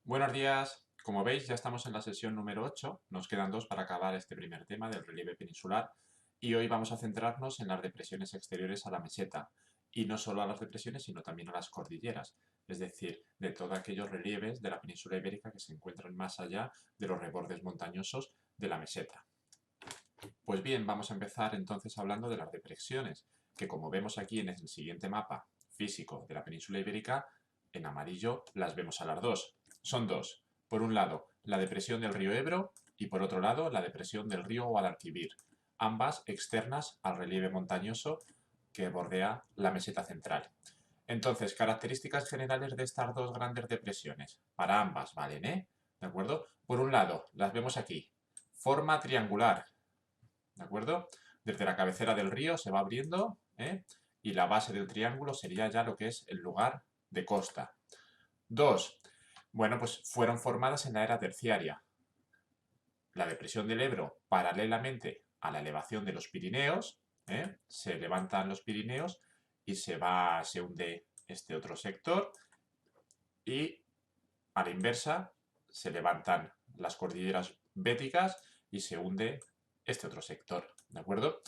Buenos días. Como veis, ya estamos en la sesión número 8. Nos quedan dos para acabar este primer tema del relieve peninsular. Y hoy vamos a centrarnos en las depresiones exteriores a la meseta. Y no solo a las depresiones, sino también a las cordilleras. Es decir, de todos aquellos relieves de la península ibérica que se encuentran más allá de los rebordes montañosos de la meseta. Pues bien, vamos a empezar entonces hablando de las depresiones, que como vemos aquí en el siguiente mapa físico de la península ibérica, en amarillo las vemos a las dos. Son dos. Por un lado, la depresión del río Ebro y por otro lado, la depresión del río Guadalquivir, ambas externas al relieve montañoso que bordea la meseta central. Entonces, características generales de estas dos grandes depresiones. Para ambas, ¿valen? ¿De acuerdo? Por un lado, las vemos aquí. Forma triangular, ¿de acuerdo? Desde la cabecera del río se va abriendo, y la base del triángulo sería ya lo que es el lugar de costa. Dos, bueno, pues fueron formadas en la era terciaria. La depresión del Ebro, paralelamente a la elevación de los Pirineos, se levantan los Pirineos y se hunde este otro sector, y a la inversa se levantan las cordilleras béticas y se hunde este otro sector, ¿de acuerdo?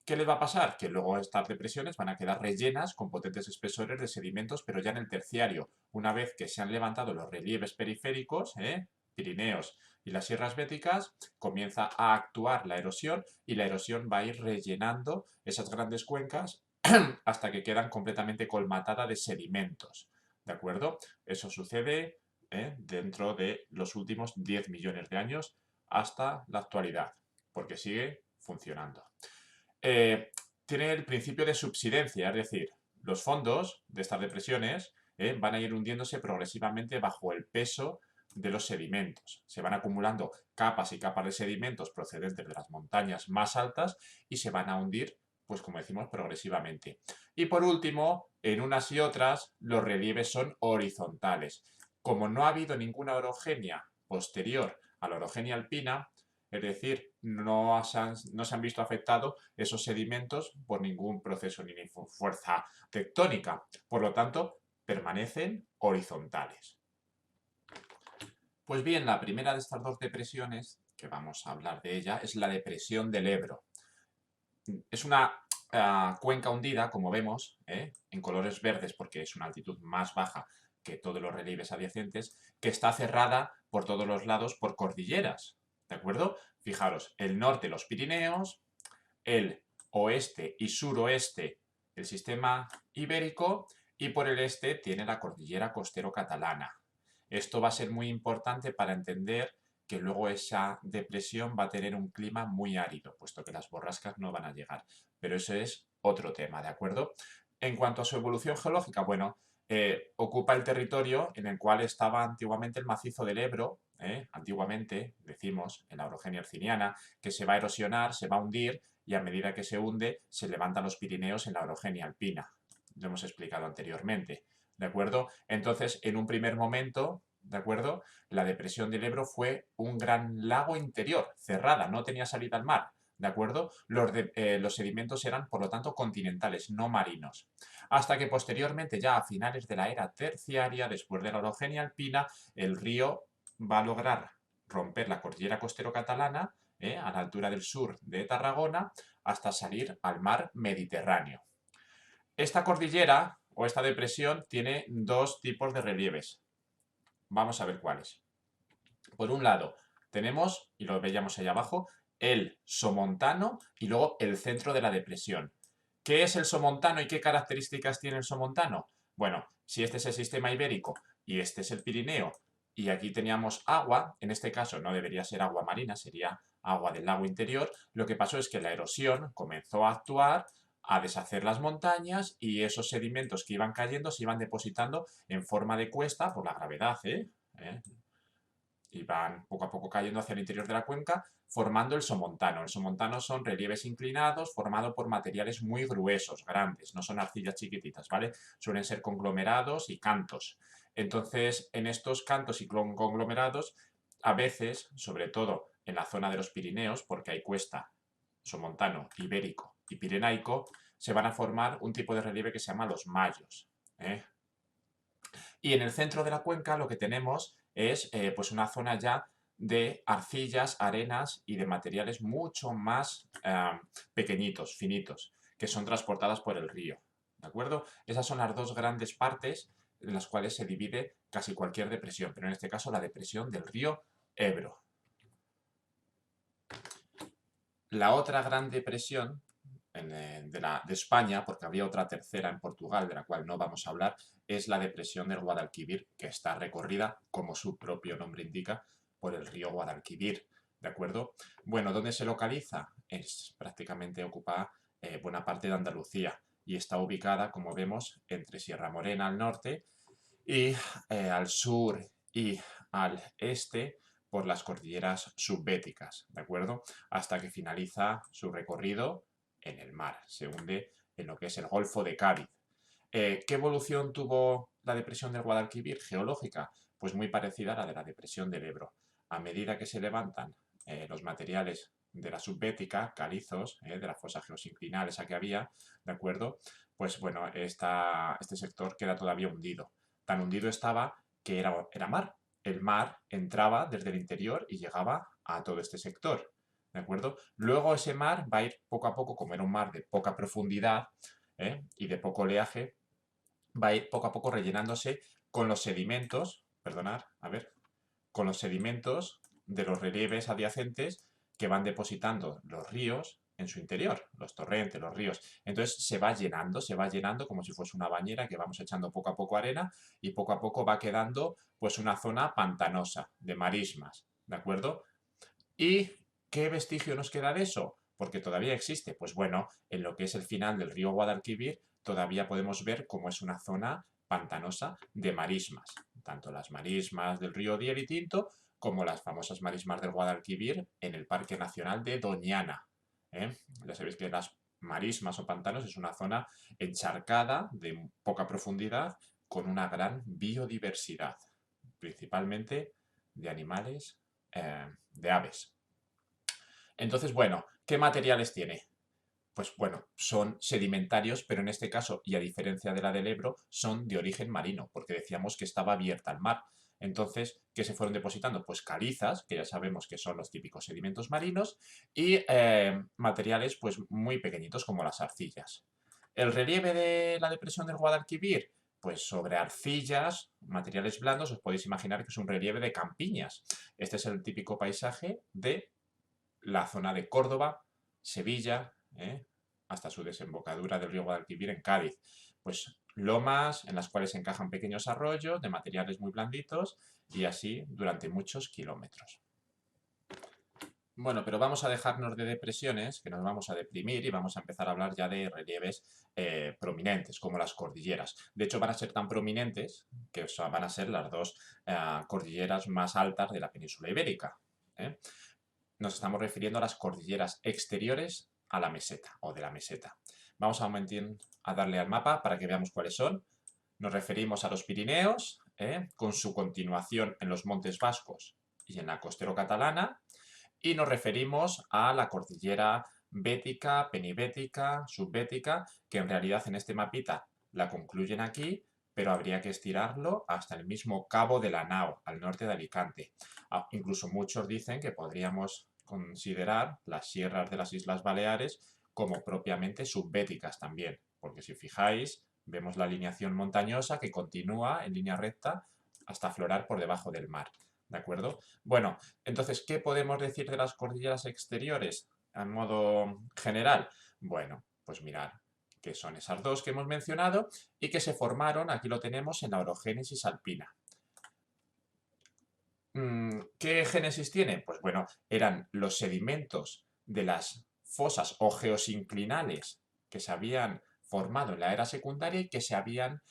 ¿Qué les va a pasar? Que luego estas depresiones van a quedar rellenas con potentes espesores de sedimentos, pero ya en el terciario, una vez que se han levantado los relieves periféricos, Pirineos y las sierras béticas, comienza a actuar la erosión y la erosión va a ir rellenando esas grandes cuencas hasta que quedan completamente colmatadas de sedimentos, ¿de acuerdo? Eso sucede dentro de los últimos 10 millones de años hasta la actualidad, porque sigue funcionando. Tiene el principio de subsidencia, es decir, los fondos de estas depresiones van a ir hundiéndose progresivamente bajo el peso de los sedimentos. Se van acumulando capas y capas de sedimentos procedentes de las montañas más altas y se van a hundir, pues como decimos, progresivamente. Y por último, en unas y otras, los relieves son horizontales. Como no ha habido ninguna orogenia posterior a la orogenia alpina, es decir, no se han visto afectados esos sedimentos por ningún proceso ni fuerza tectónica. Por lo tanto, permanecen horizontales. Pues bien, la primera de estas dos depresiones, que vamos a hablar de ella, es la depresión del Ebro. Es una cuenca hundida, como vemos, en colores verdes porque es una altitud más baja que todos los relieves adyacentes, que está cerrada por todos los lados por cordilleras, ¿de acuerdo? Fijaros, el norte los Pirineos, el oeste y suroeste el sistema ibérico y por el este tiene la cordillera costero-catalana. Esto va a ser muy importante para entender que luego esa depresión va a tener un clima muy árido, puesto que las borrascas no van a llegar. Pero ese es otro tema, ¿de acuerdo? En cuanto a su evolución geológica, bueno, ocupa el territorio en el cual estaba antiguamente el macizo del Ebro, antiguamente, decimos, en la orogenia herciniana, que se va a erosionar, se va a hundir, y a medida que se hunde, se levantan los Pirineos en la orogenia alpina. Lo hemos explicado anteriormente, ¿de acuerdo? Entonces, en un primer momento, ¿de acuerdo? La depresión del Ebro fue un gran lago interior, cerrada, no tenía salida al mar, ¿de acuerdo? Los sedimentos eran, por lo tanto, continentales, no marinos. Hasta que posteriormente, ya a finales de la era terciaria, después de la orogenia alpina, el río va a lograr romper la cordillera costero-catalana, a la altura del sur de Tarragona, hasta salir al mar Mediterráneo. Esta cordillera o esta depresión tiene dos tipos de relieves. Vamos a ver cuáles. Por un lado, tenemos, y lo veíamos ahí abajo, el somontano y luego el centro de la depresión. ¿Qué es el somontano y qué características tiene el somontano? Bueno, si este es el sistema ibérico y este es el Pirineo y aquí teníamos agua, en este caso no debería ser agua marina, sería agua del lago interior, lo que pasó es que la erosión comenzó a actuar, a deshacer las montañas y esos sedimentos que iban cayendo se iban depositando en forma de cuesta por la gravedad, y van poco a poco cayendo hacia el interior de la cuenca, formando el somontano. El somontano son relieves inclinados formados por materiales muy gruesos, grandes, no son arcillas chiquititas, ¿vale? Suelen ser conglomerados y cantos. Entonces, en estos cantos y conglomerados, a veces, sobre todo en la zona de los Pirineos, porque hay cuesta, somontano, ibérico y pirenaico, se van a formar un tipo de relieve que se llama los mayos, ¿eh? Y en el centro de la cuenca lo que tenemos es pues una zona ya de arcillas, arenas y de materiales mucho más pequeñitos, finitos, que son transportadas por el río. ¿De acuerdo? Esas son las dos grandes partes en las cuales se divide casi cualquier depresión, pero en este caso la depresión del río Ebro. La otra gran depresión de España, porque había otra tercera en Portugal, de la cual no vamos a hablar, es la depresión del Guadalquivir, que está recorrida, como su propio nombre indica, por el río Guadalquivir. ¿De acuerdo? Bueno, ¿dónde se localiza? Es prácticamente ocupa buena parte de Andalucía y está ubicada, como vemos, entre Sierra Morena al norte y al sur y al este por las cordilleras subbéticas, ¿de acuerdo? Hasta que finaliza su recorrido en el mar, se hunde en lo que es el Golfo de Cádiz. ¿Qué evolución tuvo la depresión del Guadalquivir geológica? Pues muy parecida a la de la depresión del Ebro. A medida que se levantan los materiales de la subbética, calizos, de la fosa geosinclinal esa que había, ¿de acuerdo? Pues bueno, este sector queda todavía hundido. Tan hundido estaba que era mar. El mar entraba desde el interior y llegaba a todo este sector, ¿de acuerdo? Luego ese mar va a ir poco a poco, como era un mar de poca profundidad y de poco oleaje, va a ir poco a poco rellenándose con los sedimentos, perdonad, a ver, con los sedimentos de los relieves adyacentes que van depositando los ríos en su interior, los torrentes, los ríos. Entonces se va llenando como si fuese una bañera que vamos echando poco a poco arena y poco a poco va quedando pues una zona pantanosa de marismas, ¿de acuerdo? ¿Y qué vestigio nos queda de eso? Porque todavía existe. Pues bueno, en lo que es el final del río Guadalquivir, todavía podemos ver cómo es una zona pantanosa de marismas. Tanto las marismas del río Diel y Tinto como las famosas marismas del Guadalquivir en el Parque Nacional de Doñana. ¿eh? Ya sabéis que las marismas o pantanos es una zona encharcada de poca profundidad con una gran biodiversidad, principalmente de animales, de aves. Entonces, bueno, ¿qué materiales tiene? Pues bueno, son sedimentarios, pero en este caso, y a diferencia de la del Ebro, son de origen marino, porque decíamos que estaba abierta al mar. Entonces, ¿qué se fueron depositando? Pues calizas, que ya sabemos que son los típicos sedimentos marinos, y materiales pues muy pequeñitos como las arcillas. El relieve de la depresión del Guadalquivir, pues sobre arcillas, materiales blandos, os podéis imaginar que es un relieve de campiñas. Este es el típico paisaje de la zona de Córdoba, Sevilla, hasta su desembocadura del río Guadalquivir en Cádiz. Pues lomas en las cuales se encajan pequeños arroyos de materiales muy blanditos y así durante muchos kilómetros. Bueno, pero vamos a dejarnos de depresiones, que nos vamos a deprimir y vamos a empezar a hablar ya de relieves prominentes, como las cordilleras. De hecho, van a ser tan prominentes que van a ser las dos cordilleras más altas de la península ibérica. ¿eh? Nos estamos refiriendo a las cordilleras exteriores a la meseta o de la meseta. Vamos a darle al mapa para que veamos cuáles son. Nos referimos a los Pirineos, con su continuación en los Montes Vascos y en la costera catalana, y nos referimos a la cordillera bética, penibética, subbética, que en realidad en este mapita la concluyen aquí, pero habría que estirarlo hasta el mismo Cabo de la Nao, al norte de Alicante. Incluso muchos dicen que podríamos considerar las sierras de las Islas Baleares como propiamente subbéticas también, porque si fijáis, vemos la alineación montañosa que continúa en línea recta hasta aflorar por debajo del mar. ¿De acuerdo? Bueno, entonces, ¿qué podemos decir de las cordilleras exteriores a modo general? Bueno, pues mirad, que son esas dos que hemos mencionado y que se formaron, aquí lo tenemos, en la orogénesis alpina. ¿Qué génesis tiene? Pues bueno, eran los sedimentos de las fosas o geosinclinales que se habían formado en la era secundaria y que se habían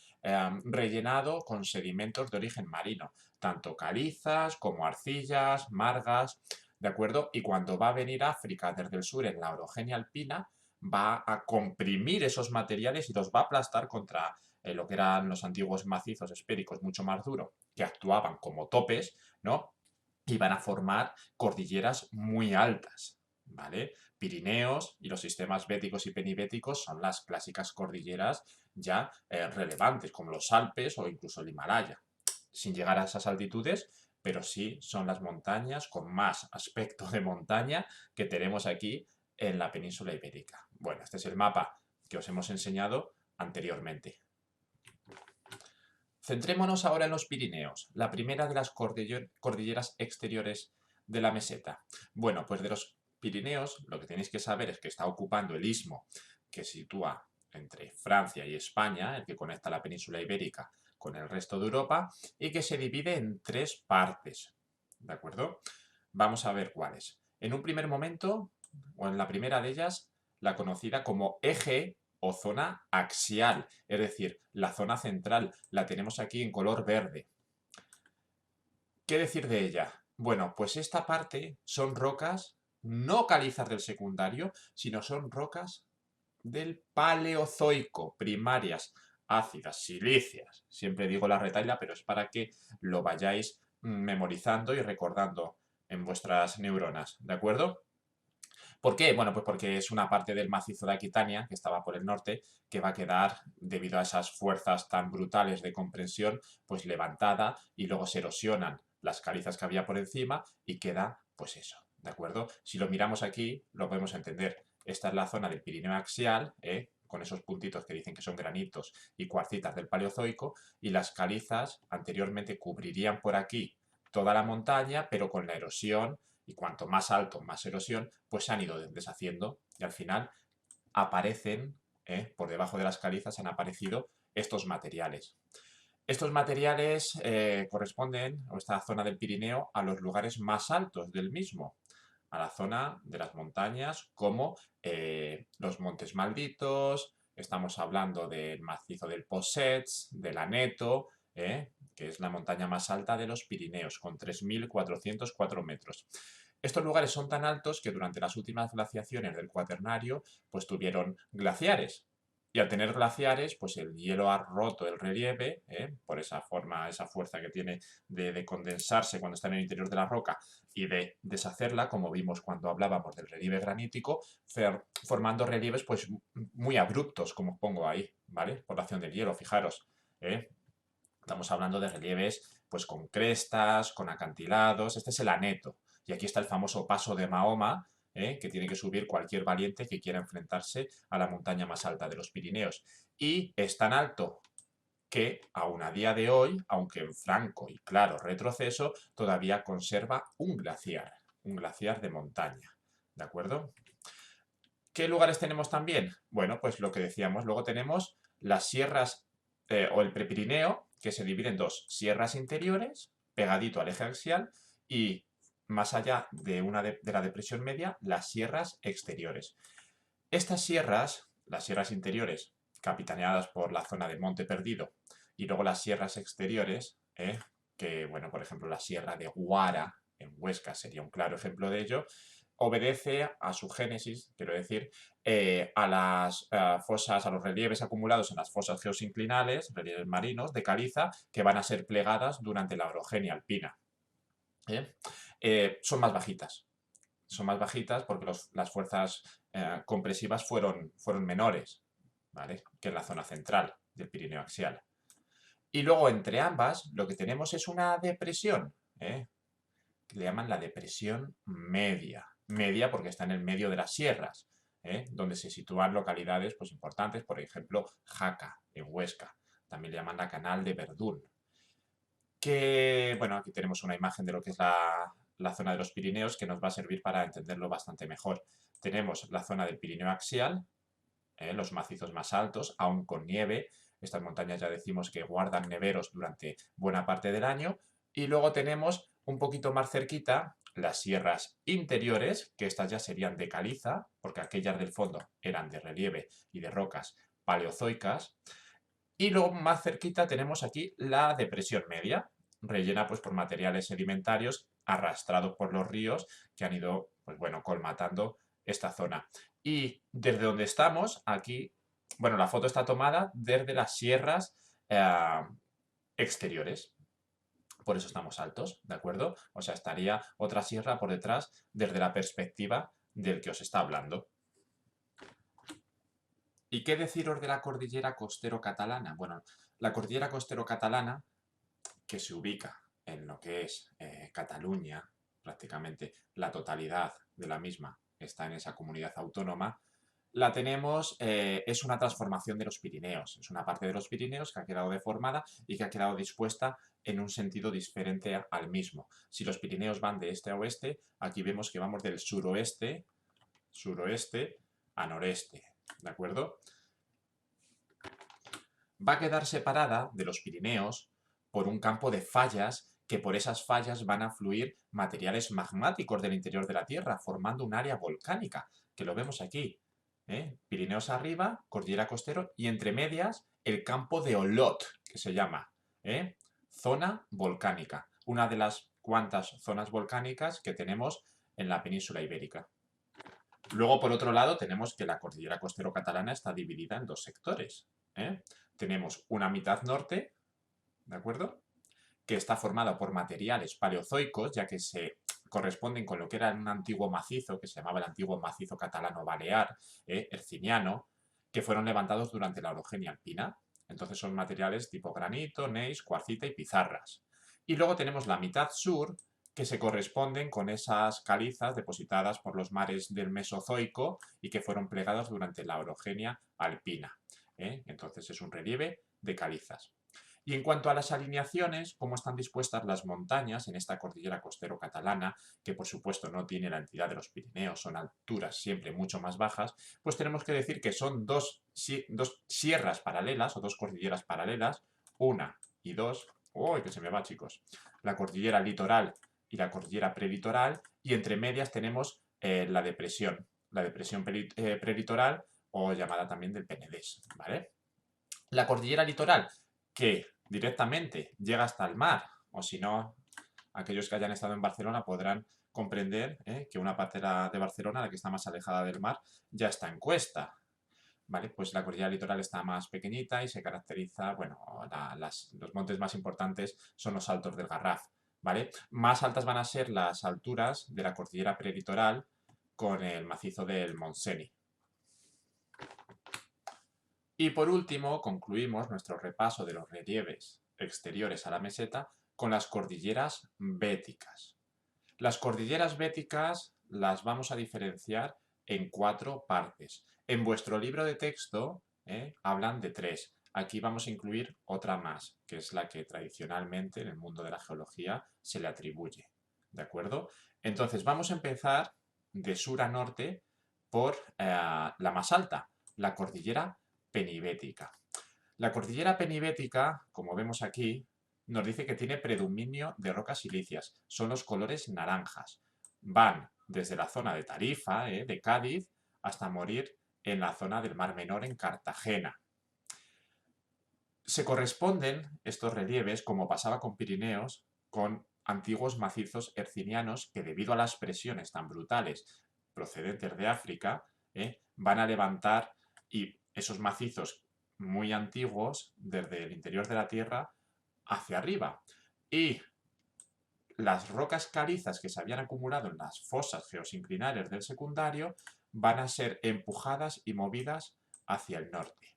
rellenado con sedimentos de origen marino, tanto calizas como arcillas, margas, ¿de acuerdo? Y cuando va a venir África desde el sur en la orogenia alpina, va a comprimir esos materiales y los va a aplastar contra lo que eran los antiguos macizos esféricos mucho más duros, que actuaban como topes, ¿no? Y van a formar cordilleras muy altas, ¿vale? Pirineos y los sistemas béticos y penibéticos son las clásicas cordilleras ya relevantes, como los Alpes o incluso el Himalaya, sin llegar a esas altitudes, pero sí son las montañas con más aspecto de montaña que tenemos aquí en la península ibérica. Bueno, este es el mapa que os hemos enseñado anteriormente. Centrémonos ahora en los Pirineos, la primera de las cordilleras exteriores de la meseta. Bueno, pues de los Pirineos lo que tenéis que saber es que está ocupando el istmo que sitúa entre Francia y España, el que conecta la península ibérica con el resto de Europa, y que se divide en tres partes, ¿de acuerdo? Vamos a ver cuáles. En un primer momento, o en la primera de ellas, la conocida como eje o zona axial, es decir, la zona central, la tenemos aquí en color verde. ¿Qué decir de ella? Bueno, pues esta parte son rocas no calizas del secundario, sino son rocas del Paleozoico, primarias, ácidas, silíceas. Siempre digo la retahíla, pero es para que lo vayáis memorizando y recordando en vuestras neuronas, ¿de acuerdo? ¿Por qué? Bueno, pues porque es una parte del macizo de Aquitania, que estaba por el norte, que va a quedar, debido a esas fuerzas tan brutales de compresión, pues levantada y luego se erosionan las calizas que había por encima y queda, pues eso, ¿de acuerdo? Si lo miramos aquí, lo podemos entender. Esta es la zona del Pirineo axial, con esos puntitos que dicen que son granitos y cuarcitas del Paleozoico, y las calizas anteriormente cubrirían por aquí toda la montaña, pero con la erosión y cuanto más alto, más erosión, pues se han ido deshaciendo y al final aparecen, por debajo de las calizas han aparecido estos materiales. Estos materiales corresponden, o esta zona del Pirineo, a los lugares más altos del mismo, a la zona de las montañas como los Montes Malditos, estamos hablando del macizo del Possets, del Aneto, que es la montaña más alta de los Pirineos, con 3.404 metros. Estos lugares son tan altos que durante las últimas glaciaciones del Cuaternario pues tuvieron glaciares. Y al tener glaciares, pues el hielo ha roto el relieve, por esa forma, esa fuerza que tiene de condensarse cuando está en el interior de la roca y de deshacerla, como vimos cuando hablábamos del relieve granítico, formando relieves pues muy abruptos, como pongo ahí, ¿vale? Por la acción del hielo, fijaros, ¿eh? Estamos hablando de relieves pues con crestas, con acantilados, este es el Aneto. Y aquí está el famoso paso de Mahoma, que tiene que subir cualquier valiente que quiera enfrentarse a la montaña más alta de los Pirineos. Y es tan alto que aún a día de hoy, aunque en franco y claro retroceso, todavía conserva un glaciar de montaña. ¿De acuerdo? ¿Qué lugares tenemos también? Bueno, pues lo que decíamos, luego tenemos las sierras o el Prepirineo, que se divide en dos, sierras interiores, pegadito al eje axial, y más allá de de la depresión media, las sierras exteriores. Estas sierras, las sierras interiores, capitaneadas por la zona de Monte Perdido, y luego las sierras exteriores, que, bueno, por ejemplo, la sierra de Guara, en Huesca, sería un claro ejemplo de ello, obedece a su génesis, quiero decir, a las fosas, a los relieves acumulados en las fosas geosinclinales, relieves marinos de caliza, que van a ser plegadas durante la orogenia alpina. Son más bajitas. Son más bajitas porque las fuerzas compresivas fueron menores, ¿vale? Que en la zona central del Pirineo axial. Y luego entre ambas lo que tenemos es una depresión, que le llaman la depresión media. Media porque está en el medio de las sierras, donde se sitúan localidades pues, importantes, por ejemplo, Jaca, en Huesca. También le llaman la Canal de Verdún. Que, bueno, aquí tenemos una imagen de lo que es la zona de los Pirineos que nos va a servir para entenderlo bastante mejor. Tenemos la zona del Pirineo axial, los macizos más altos, aún con nieve. Estas montañas ya decimos que guardan neveros durante buena parte del año. Y luego tenemos un poquito más cerquita las sierras interiores, que estas ya serían de caliza, porque aquellas del fondo eran de relieve y de rocas paleozoicas. Y luego más cerquita tenemos aquí la depresión media, rellena pues por materiales sedimentarios arrastrados por los ríos que han ido, pues bueno, colmatando esta zona. Y desde donde estamos, aquí, bueno, la foto está tomada desde las sierras exteriores. Por eso estamos altos, ¿de acuerdo? O sea, estaría otra sierra por detrás desde la perspectiva del que os está hablando. ¿Y qué deciros de la cordillera costero-catalana? Bueno, la cordillera costero-catalana, que se ubica en lo que es Cataluña, prácticamente la totalidad de la misma está en esa comunidad autónoma, la tenemos, es una transformación de los Pirineos, es una parte de los Pirineos que ha quedado deformada y que ha quedado dispuesta en un sentido diferente al mismo. Si los Pirineos van de este a oeste, aquí vemos que vamos del suroeste a noreste, ¿de acuerdo? Va a quedar separada de los Pirineos por un campo de fallas, que por esas fallas van a fluir materiales magmáticos del interior de la Tierra, formando un área volcánica, que lo vemos aquí. Pirineos arriba, cordillera costero, y entre medias el campo de Olot, que se llama zona volcánica, una de las cuantas zonas volcánicas que tenemos en la península ibérica. Luego, por otro lado, tenemos que la cordillera costero-catalana está dividida en dos sectores. Tenemos una mitad norte, ¿de acuerdo?, que está formada por materiales paleozoicos, ya que se corresponden con lo que era un antiguo macizo, que se llamaba el antiguo macizo catalano-balear, herciniano, que fueron levantados durante la orogenia alpina. Entonces son materiales tipo granito, gneiss, cuarcita y pizarras. Y luego tenemos la mitad sur, que se corresponden con esas calizas depositadas por los mares del Mesozoico y que fueron plegadas durante la orogenia alpina. Entonces es un relieve de calizas. Y en cuanto a las alineaciones, cómo están dispuestas las montañas en esta cordillera costero-catalana, que por supuesto no tiene la entidad de los Pirineos, son alturas siempre mucho más bajas, pues tenemos que decir que son dos sierras paralelas o dos cordilleras paralelas, una y dos. ¡Uy, que se me va, chicos! La cordillera litoral y la cordillera prelitoral, y entre medias tenemos la depresión prelitoral, o llamada también del Penedés, ¿vale? La cordillera litoral, que directamente llega hasta el mar, o si no, aquellos que hayan estado en Barcelona podrán comprender que una parte de Barcelona, la que está más alejada del mar, ya está en cuesta. ¿Vale? Pues la cordillera litoral está más pequeñita y se caracteriza, bueno, los montes más importantes son los Altos del Garraf, ¿vale? Más altas van a ser las alturas de la cordillera prelitoral con el macizo del Montseny. Y por último, concluimos nuestro repaso de los relieves exteriores a la meseta con las cordilleras béticas. Las cordilleras béticas las vamos a diferenciar en 4 partes. En vuestro libro de texto hablan de 3. Aquí vamos a incluir otra más, que es la que tradicionalmente en el mundo de la geología se le atribuye. ¿De acuerdo? Entonces vamos a empezar de sur a norte por la más alta, la cordillera penibética. La cordillera penibética, como vemos aquí, nos dice que tiene predominio de rocas silíceas. Son los colores naranjas. Van desde la zona de Tarifa, de Cádiz, hasta morir en la zona del Mar Menor en Cartagena. Se corresponden estos relieves, como pasaba con Pirineos, con antiguos macizos hercinianos que, debido a las presiones tan brutales procedentes de África, van a levantar, y esos macizos muy antiguos desde el interior de la Tierra hacia arriba. Y las rocas calizas que se habían acumulado en las fosas geosinclinales del secundario van a ser empujadas y movidas hacia el norte,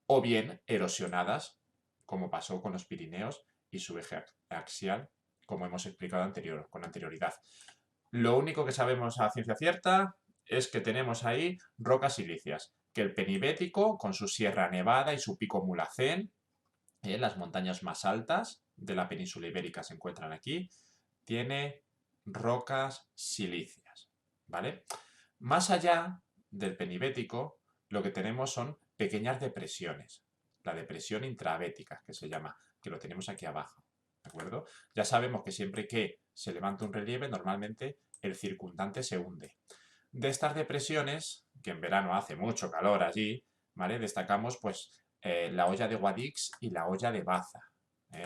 o bien erosionadas, como pasó con los Pirineos y su eje axial, como hemos explicado con anterioridad. Lo único que sabemos a ciencia cierta es que tenemos ahí rocas silíceas, que el penibético, con su Sierra Nevada y su pico Mulhacén, las montañas más altas de la península ibérica se encuentran aquí, tiene rocas silíceas, ¿vale? Más allá del penibético, lo que tenemos son pequeñas depresiones, la depresión intrabética, que se llama, que lo tenemos aquí abajo, ¿de acuerdo? Ya sabemos que siempre que se levanta un relieve, normalmente el circundante se hunde. De estas depresiones, que en verano hace mucho calor allí, ¿vale? Destacamos pues la hoya de Guadix y la hoya de Baza.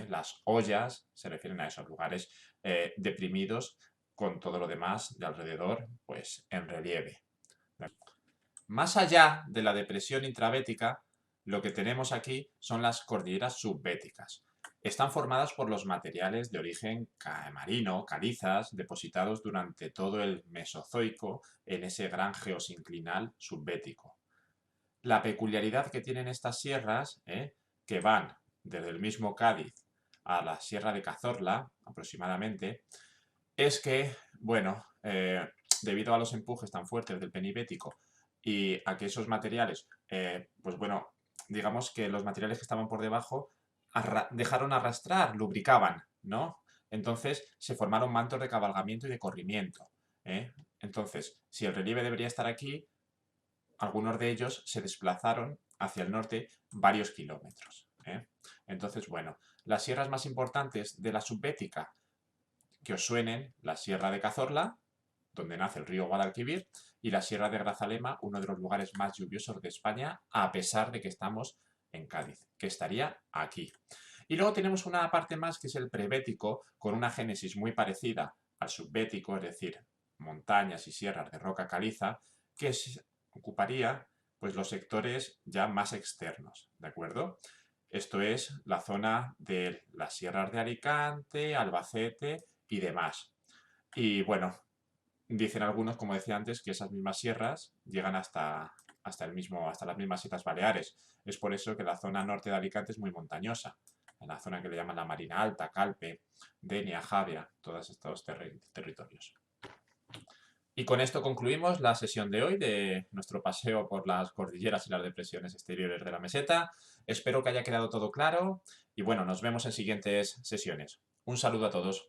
Las hoyas se refieren a esos lugares deprimidos, con todo lo demás de alrededor pues en relieve. Más allá de la depresión intrabética, lo que tenemos aquí son las cordilleras subbéticas. Están formadas por los materiales de origen marino, calizas, depositados durante todo el Mesozoico en ese gran geosinclinal subbético. La peculiaridad que tienen estas sierras, que van desde el mismo Cádiz a la Sierra de Cazorla, aproximadamente, es que, bueno, debido a los empujes tan fuertes del penibético y a que esos materiales, pues bueno, digamos que los materiales que estaban por debajo dejaron arrastrar, lubricaban, ¿no? Entonces se formaron mantos de cabalgamiento y de corrimiento. Entonces, si el relieve debería estar aquí, algunos de ellos se desplazaron hacia el norte varios kilómetros. Entonces, bueno, las sierras más importantes de la subbética que os suenen, la Sierra de Cazorla, donde nace el río Guadalquivir, y la Sierra de Grazalema, uno de los lugares más lluviosos de España, a pesar de que estamos en Cádiz, que estaría aquí. Y luego tenemos una parte más que es el prebético, con una génesis muy parecida al subbético, es decir, montañas y sierras de roca caliza, que ocuparía pues, los sectores ya más externos, ¿de acuerdo? Esto es la zona de las sierras de Alicante, Albacete y demás. Y bueno, dicen algunos, como decía antes, que esas mismas sierras llegan hasta las mismas Islas Baleares. Es por eso que la zona norte de Alicante es muy montañosa. En la zona que le llaman la Marina Alta, Calpe, Denia, Javia, todos estos territorios. Y con esto concluimos la sesión de hoy de nuestro paseo por las cordilleras y las depresiones exteriores de la meseta. Espero que haya quedado todo claro y bueno, nos vemos en siguientes sesiones. Un saludo a todos.